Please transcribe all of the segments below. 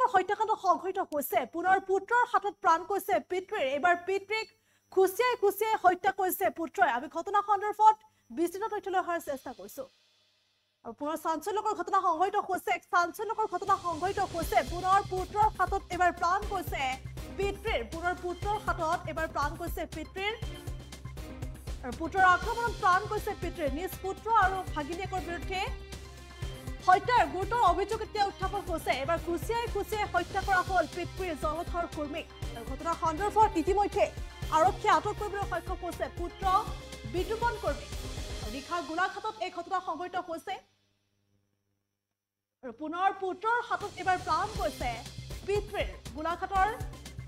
পুত্ৰৰ হত্যাকাণ্ড সংঘটিত হৈছে পুনৰ পুত্ৰৰ হাতত প্ৰাণ কৈছে পিতৃৰ এবাৰ পিতৃক খুচিয়াই হত্যা কৰিছে পুত্ৰই আমি ঘটনা সন্দৰ্ভত বিস্তৃত তথ্য লৈ অহাৰ চেষ্টা কৰিছো আৰু পুনৰ চাঞ্চল্যকৰ ঘটনা সংঘটিত হৈছে পুনৰ পুত্ৰৰ হাতত এবাৰ প্ৰাণ কৈছে পিতৃৰ পুনৰ পুত্ৰৰ হাতত এবাৰ প্ৰাণ কৈছে পিতৃৰ আৰু পুত্ৰৰ আক্ৰমণত প্ৰাণ কৈছে পিতৃৰ নিজ পুত্ৰ আৰু ভাগিনীয়েকৰ বিৰুদ্ধে হত্যাৰ গুৰুতৰ অভিযোগ এতিয়া উত্থাপন হৈছে এবাৰ খুচিয়াই হত্যা কৰা হ'ল পিতৃৰ জলধৰ কৰ্মীক আৰু ঘটনা সন্দৰ্ভত ইতিমধ্যে আৰক্ষীয়ে আটক কৰিবলৈ সক্ষম হৈছে পুত্ৰ বিতুপন কৰ্মী নিশা গোলাঘাটত এই ঘটনা সংঘটিত হৈছে আৰু পুনৰ পুত্ৰৰ হাতত এবাৰ প্ৰাণ গৈছে পিতৃৰ গোলাঘাটৰ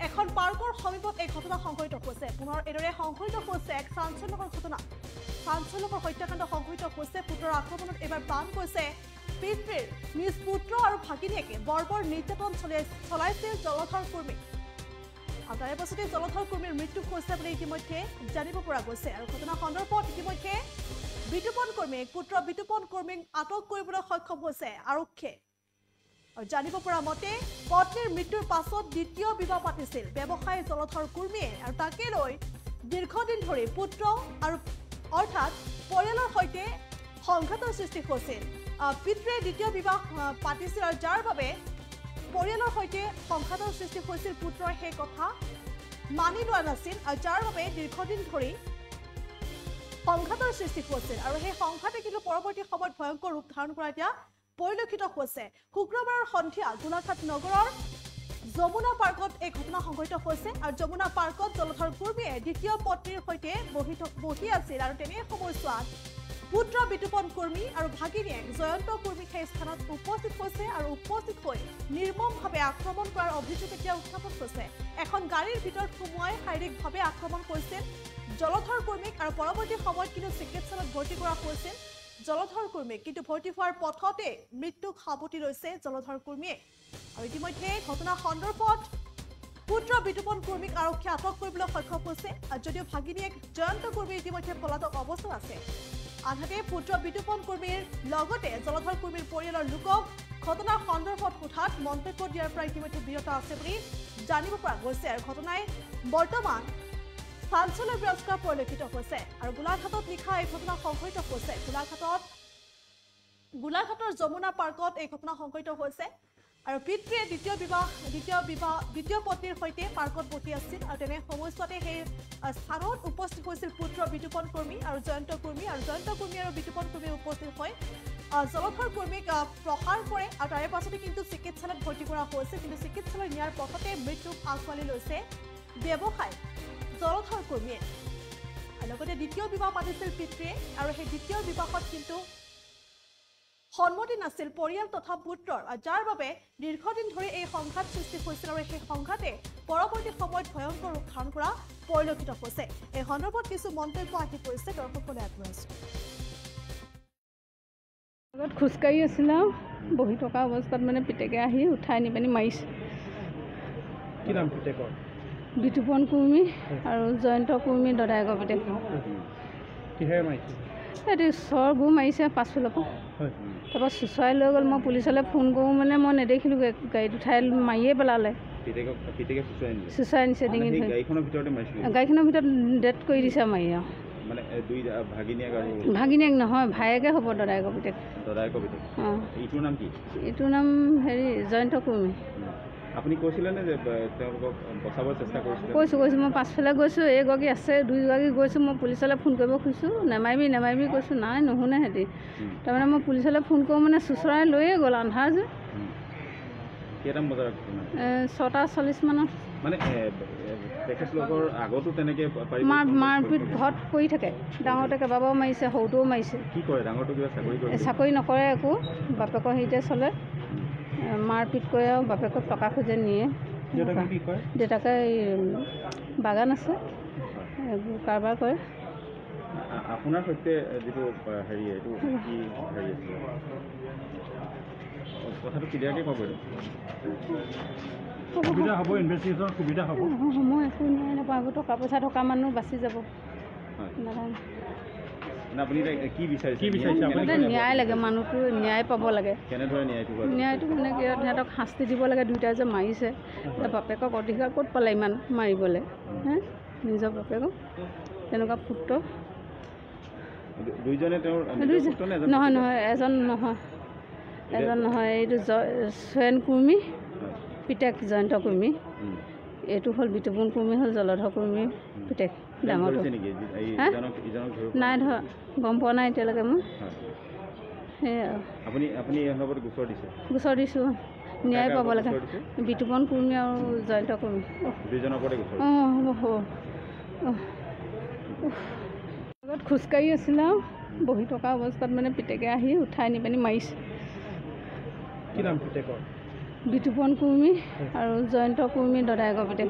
এখন পাৰ্কৰ সমীপত এই ঘটনা সংঘটিত হৈছে পুনৰ এদৰে সংঘটিত হৈছে এক চাঞ্চল্যকৰ ঘটনা চাঞ্চল্যকৰ হত্যাকাণ্ড সংঘটিত হৈছে পুত্ৰৰ আক্ৰমণত এবাৰ প্ৰাণ গৈছে পিতৃৰ নিজ পুত্ৰ আৰু ভাগিনীয়েকে বৰ্বৰ নিৰ্যাতন চলাইছিল জলধৰ কৰ্মী আৰু তাৰে পাছতে জলধৰ কৰ্মীৰ মৃত্যু হৈছে বুলি ইতিমধ্যে জানিব পৰা গৈছে আৰু ঘটনা সন্দৰ্ভত ইতিমধ্যে বিতুপন কৰ্মীক পুত্ৰ বিতুপন কৰ্মীক আটক কৰিবলৈ সক্ষম হৈছে আৰক্ষীয়ে আৰু জানিব পৰা মতে পত্নীৰ মৃত্যুৰ পাছত দ্বিতীয় বিবাহ পাতিছিল ব্যৱসায়ী জলধৰ কৰ্মীয়ে আৰু তাকে লৈ দীৰ্ঘদিন ধৰি পুত্ৰ আৰু অৰ্থাৎ পৰিয়ালৰ সৈতে সংঘাতৰ সৃষ্টি হৈছিল পিতৃয়ে দ্বিতীয় বিবাহ পাতিছিল আৰু যাৰ বাবে পৰিয়ালৰ সৈতে সংঘাতৰ সৃষ্টি হৈছিল পুত্ৰই সেই কথা মানি লোৱা নাছিল আৰু যাৰ বাবে দীৰ্ঘদিন ধৰি সংঘাতৰ সৃষ্টি হৈছিল আৰু সেই সংঘাতে কিন্তু পৰৱৰ্তী সময়ত ভয়ংকৰ ৰূপ ধাৰণ কৰা এতিয়া পৰিলক্ষিত হৈছে শুক্ৰবাৰৰ সন্ধিয়া গোলাঘাট নগৰৰ যমুনা পাৰ্কত এই ঘটনা সংঘটিত হৈছে আৰু যমুনা পাৰ্কত জলধৰ কৰ্মীয়ে দ্বিতীয় পত্নীৰ সৈতে বহি আছিল আৰু তেনে সময়ছোৱাত পুত্ৰ বিতুপন কৰ্মী আৰু ভাগিনীয়েক জয়ন্ত কৰ্মী সেই স্থানত উপস্থিত হৈছে আৰু উপস্থিত হৈ নিৰ্মমভাৱে আক্ৰমণ কৰাৰ অভিযোগ এতিয়া উত্থাপন হৈছে এখন গাড়ীৰ ভিতৰত সোমোৱাই শাৰীৰিকভাৱে আক্ৰমণ কৰিছিল জলধৰ কৰ্মীক আৰু পৰৱৰ্তী সময়ত কিন্তু চিকিৎসালয়ত ভৰ্তি কৰা হৈছিল জলধৰ কৰ্মীক কিন্তু ভৰ্তি হোৱাৰ পথতে মৃত্যুক সাৱটি লৈছে জলধৰ কৰ্মীয়ে আৰু ইতিমধ্যে ঘটনা সন্দৰ্ভত পুত্ৰ বিতুপন কৰ্মীক আৰক্ষীয়ে আটক কৰিবলৈ সক্ষম হৈছে আৰু যদিও ভাগিনীয়েক জয়ন্ত কৰ্মী ইতিমধ্যে পলাতক অৱস্থাত আছে আনহাতে পুত্ৰ বিতুপন কৰ্মীৰ লগতে জলধৰ কৰ্মীৰ পৰিয়ালৰ লোকক ঘটনাৰ সন্দৰ্ভত সোধাত মন্তব্য দিয়াৰ পৰা ইতিমধ্যে বিৰত আছে বুলি জানিব পৰা গৈছে আৰু ঘটনাই বৰ্তমান চাঞ্চল্য বিৰাজ কৰা পৰিলক্ষিত হৈছে আৰু গোলাঘাটত নিশা এই ঘটনা সংঘটিত হৈছে গোলাঘাটৰ যমুনা পাৰ্কত এই ঘটনা সংঘটিত হৈছে আৰু পিতৃয়ে দ্বিতীয় পত্নীৰ সৈতে পাৰ্কত বহি আছিল আৰু তেনে সময়ছোৱাতে সেই স্থানত উপস্থিত হৈছিল পুত্ৰ বিতুপন কৰ্মী আৰু জয়ন্ত কৰ্মী আৰু বিতুপন কৰ্মী উপস্থিত হৈ জলধৰ কৰ্মীক প্ৰহাৰ কৰে আৰু তাৰে পাছতে কিন্তু চিকিৎসালয়ত ভৰ্তি কৰা হৈছে কিন্তু চিকিৎসালয় নিয়াৰ পথতে মৃত্যুক আঁকোৱালি লৈছে ব্যৱসায় জলধৰ কৰ্মীয়ে লগতে দ্বিতীয় বিবাহ পাতিছিল পিতৃয়ে আৰু সেই দ্বিতীয় বিবাহত কিন্তু সন্মতি নাছিল পৰিয়াল তথা পুত্ৰৰ যাৰ বাবে দীৰ্ঘদিন ধৰি এই সংঘাত সৃষ্টি হৈছিল আৰু সেই সংঘাতে পৰৱৰ্তী সময়ত ভয়ংকৰ ৰূপ ধাৰণ কৰা পৰিলক্ষিত হৈছে এই সন্দৰ্ভত কিছু মন্তব্য আহি পৰিছে দৰ্শকসকলে আগবঢ়াইছে খোজকাঢ়ি আছিল বহি থকা অৱস্থাত মানে পিতেকে আহি উঠাই নি পানি মাৰিছে কি নাম পিতেকৰ বিতুপন কৰ্মী আৰু জয়ন্ত কৰ্মী দদায়েকৰ পিতেক কিহেৰে মাৰিছে এইটো চৰ গু মাৰিছে পাছফালৰ পৰা তাৰপৰা চুচুৱাই লৈ গ'ল মই পুলিচলৈ ফোন কৰোঁ মানে মই নেদেখিলোঁ গাড়ীত উঠাই মাৰিয়ে পেলালে চুচুৱাই নিছে ডিঙিত গাড়ীখনৰ ভিতৰত ডেথ কৰি দিছে মাৰি আৰু ভাগিনীয়েক নহয় ভায়েকে হ'ব দদায়েকৰ পিতেক অঁ এইটোৰ নাম হেৰি জয়ন্ত কৰ্মী আপুনি কৈছিলেনে যে তেওঁলোকক বচাবৰ চেষ্টা কৰিছিলে কৈছোঁ মই পাছফালে গৈছোঁ এগৰাকী আছে দুইগৰাকী গৈছোঁ মই পুলিচলৈ ফোন কৰিব খুজিছোঁ নেমাৰিবি কৈছোঁ নাই নুশুনে সিহঁতি তাৰমানে মই পুলিচলৈ ফোন কৰোঁ মানে চুচৰাই লৈয়ে গ'ল আন্ধাৰ যে কেইটামান বজাৰ 6:40 মানত মানে তেখেতলোকৰ আগতো তেনেকৈ মাৰপিট ঘৰত কৰি থাকে ডাঙৰতে কেইবাবাৰো মাৰিছে সৰুটোও মাৰিছে কি কৰে ডাঙৰটো কিবা চাকৰি নকৰে একো বাপেকৰ হেৰিতে চলে মাৰপিট কৰে আৰু বাপেকক টকা খোজে নিয়ে দেউতাকে বাগান আছে কাৰবাৰ কৰে আপোনাৰ সৈতে যিটো হেৰি এইটো কি হেৰি আছে কথাটো ক্লিয়াৰকৈ ক'ব সুবিধা হ'ব ইনভেষ্টিগেশ্যনৰ সুবিধা হ'ব মই একো নাই নাপাওঁ টকা পইচা থকা মানুহ বাচি যাব মানে আপুনি এতিয়া কি বিচাৰিছে মুঠতে ন্যায় লাগে, মানুহটো ন্যায় পাব লাগে। কেনেদৰে ন্যায়টো পাব? ন্যায়টো মানে কি সিহঁতক শাস্তি দিব লাগে, দুয়োটাই যে মাৰিছে। এতিয়া বাপেকক অধিকাৰ ক'ত পালে ইমান মাৰিবলৈ? হে নিজৰ বাপেকক তেনেকুৱা পুত্ৰ দুইজনে তেওঁৰ নহয় নহয়, এজন নহয়, এইটো চয়ন কুৰ্মী পিতেক জয়ন্ত কুৰ্মী, এইটো হ'ল বিতুপন কুৰ্মী, হ'ল জলধৰ কুৰ্মী পিতেক ডাঙৰটো। নাই ধৰা, গম পোৱা নাই এতিয়ালৈকে মই। সেয়াই আৰু গোচৰ দিছোঁ, ন্যায় পাব লাগে। বিতুপন কুৰ্মী আৰু জয়ন্ত কুৰ্মী লগত খোজকাঢ়ি আছিলে আৰু বহি থকা অৱস্থাত মানে পিতেকে আহি উঠাই নি পিনি মাৰিছে। কি নাম পিতেকৰ? বিতুপন কুৰ্মী আৰু জয়ন্ত কুৰ্মী দদায়েকৰ পিতেক।